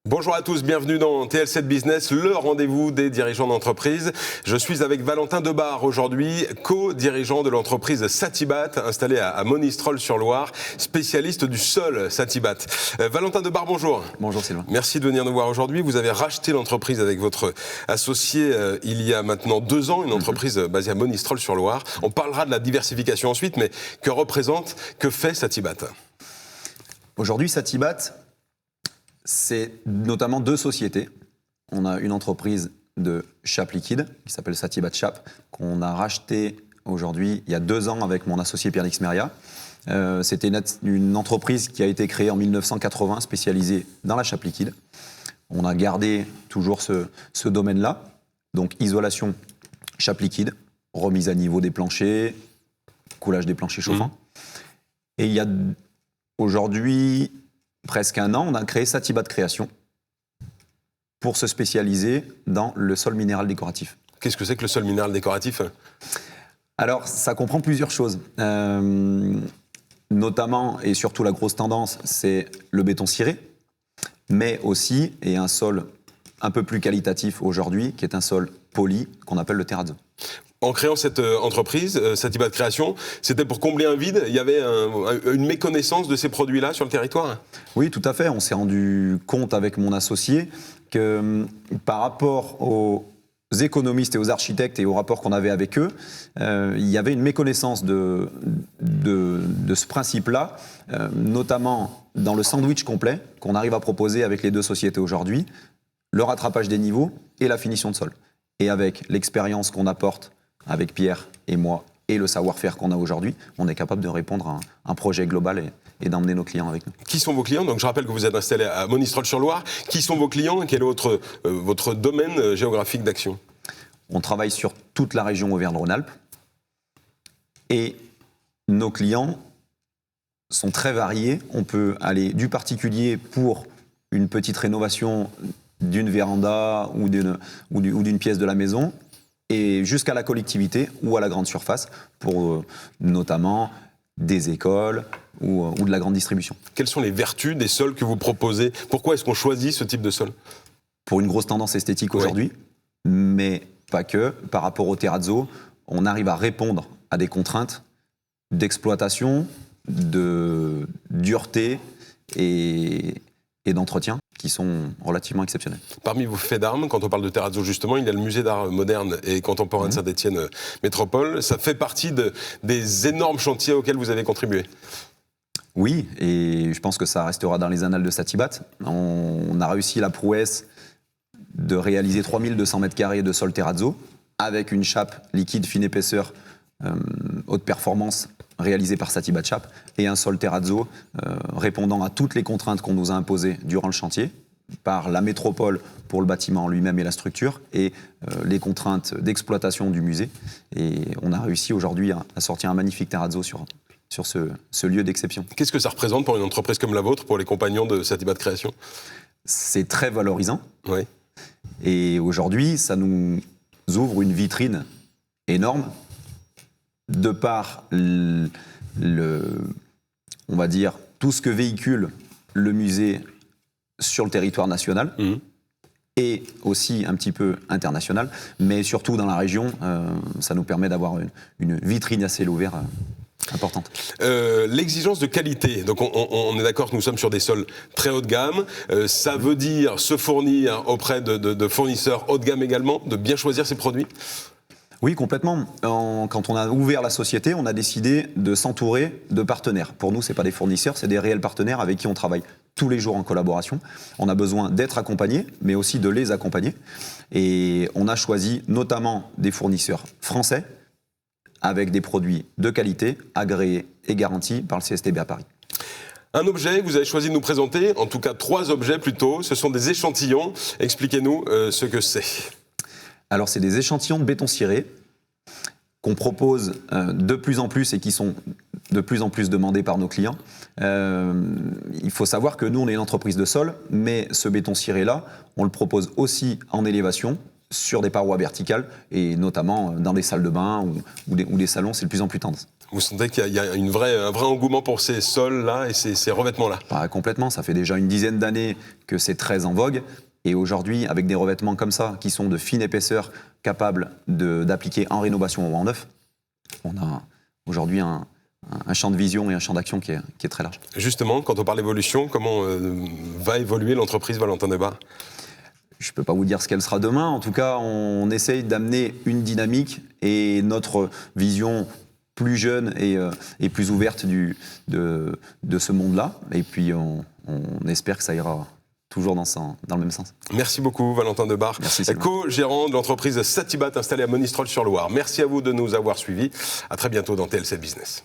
Bonjour à tous, bienvenue dans TL7 Business, le rendez-vous des dirigeants d'entreprise. Je suis avec Valentin Debar aujourd'hui, co-dirigeant de l'entreprise Satibat, installée à Monistrol-sur-Loire, spécialiste du sol Satibat. Valentin Debar, bonjour. Bonjour Sylvain. Merci de venir nous voir aujourd'hui. Vous avez racheté l'entreprise avec votre associé il y a maintenant 2 ans, une entreprise basée à Monistrol-sur-Loire. On parlera de la diversification ensuite, mais que fait Satibat ? Aujourd'hui, Satibat, c'est notamment 2 sociétés. On a une entreprise de chape liquide qui s'appelle Satibat Chape, qu'on a racheté aujourd'hui il y a 2 ans avec mon associé Pierre-Lix Meria. C'était une entreprise qui a été créée en 1980, spécialisée dans la chape liquide. On a gardé toujours ce domaine-là, donc isolation chape liquide, remise à niveau des planchers, coulage des planchers chauffants. Et il y a aujourd'hui presque 1 an, on a créé Satibat Création pour se spécialiser dans le sol minéral décoratif. Qu'est-ce que c'est que le sol minéral décoratif ? Alors, ça comprend plusieurs choses. Notamment, et surtout la grosse tendance, c'est le béton ciré, mais aussi, et un sol un peu plus qualitatif aujourd'hui, qui est un sol poli, qu'on appelle le terrazzo. En créant cette entreprise, Satibat Création, c'était pour combler un vide ? Il y avait une méconnaissance de ces produits-là sur le territoire ? Oui, tout à fait. On s'est rendu compte avec mon associé que par rapport aux économistes et aux architectes et aux rapports qu'on avait avec eux, il y avait une méconnaissance de ce principe-là, notamment dans le sandwich complet qu'on arrive à proposer avec les 2 sociétés aujourd'hui, le rattrapage des niveaux et la finition de sol. Et avec l'expérience qu'on apporte avec Pierre et moi, et le savoir-faire qu'on a aujourd'hui, on est capable de répondre à un projet global et d'emmener nos clients avec nous. Qui sont vos clients ? Donc je rappelle que vous êtes installé à Monistrol-sur-Loire. Qui sont vos clients et quel est votre domaine géographique d'action ? On travaille sur toute la région Auvergne-Rhône-Alpes. Et nos clients sont très variés. On peut aller du particulier pour une petite rénovation d'une véranda ou d'une pièce de la maison, et jusqu'à la collectivité ou à la grande surface pour notamment des écoles ou de la grande distribution. Quelles sont les vertus des sols que vous proposez ? Pourquoi est-ce qu'on choisit ce type de sol ? Pour une grosse tendance esthétique aujourd'hui, mais pas que. Par rapport au terrazzo, on arrive à répondre à des contraintes d'exploitation, de dureté et d'entretien qui sont relativement exceptionnels. Parmi vos faits d'armes, quand on parle de terrazzo justement, il y a le musée d'art moderne et contemporain de Saint-Étienne Métropole. Ça fait partie des énormes chantiers auxquels vous avez contribué. Oui, et je pense que ça restera dans les annales de Satibat. On a réussi la prouesse de réaliser 3200 m² de sol terrazzo avec une chape liquide fine épaisseur haute performance réalisée par Satibat Chape et un sol terrazzo répondant à toutes les contraintes qu'on nous a imposées durant le chantier par la métropole pour le bâtiment lui-même et la structure et les contraintes d'exploitation du musée. Et on a réussi aujourd'hui à sortir un magnifique terrazzo sur ce lieu d'exception. Qu'est-ce que ça représente pour une entreprise comme la vôtre, pour les compagnons de Satibat Création ? C'est très valorisant. Oui. Et aujourd'hui, ça nous ouvre une vitrine énorme de par on va dire, tout ce que véhicule le musée sur le territoire national et aussi un petit peu international, mais surtout dans la région, ça nous permet d'avoir une vitrine à ciel ouvert importante. L'exigence de qualité, donc on est d'accord que nous sommes sur des sols très haut de gamme, ça veut dire se fournir auprès de fournisseurs haut de gamme également, de bien choisir ses produits ? Oui, complètement. Quand on a ouvert la société, on a décidé de s'entourer de partenaires. Pour nous, ce n'est pas des fournisseurs, c'est des réels partenaires avec qui on travaille tous les jours en collaboration. On a besoin d'être accompagnés, mais aussi de les accompagner. Et on a choisi notamment des fournisseurs français avec des produits de qualité, agréés et garantis par le CSTB à Paris. Un objet que vous avez choisi de nous présenter, en tout cas 3 objets plutôt, ce sont des échantillons. Expliquez-nous ce que c'est. Alors, c'est des échantillons de béton ciré qu'on propose de plus en plus et qui sont de plus en plus demandés par nos clients. Il faut savoir que nous, on est une entreprise de sol, mais ce béton ciré-là, on le propose aussi en élévation sur des parois verticales, et notamment dans des salles de bain ou des salons, c'est de plus en plus tendance. Vous sentez qu'il y a un vrai engouement pour ces sols-là et ces revêtements-là? Complètement, ça fait déjà une dizaine d'années que c'est très en vogue. Et aujourd'hui, avec des revêtements comme ça, qui sont de fine épaisseur, capables d'appliquer en rénovation ou en neuf, on a aujourd'hui un champ de vision et un champ d'action qui est très large. Justement, quand on parle d'évolution, comment va évoluer l'entreprise Valentin Debar? Je ne peux pas vous dire ce qu'elle sera demain. En tout cas, on essaye d'amener une dynamique et notre vision plus jeune et plus ouverte de ce monde-là. Et puis, on espère que ça ira toujours dans le même sens. Merci beaucoup, Valentin Debar, co-gérant de l'entreprise Satibat installée à Monistrol-sur-Loire. Merci à vous de nous avoir suivis. À très bientôt dans TLC Business.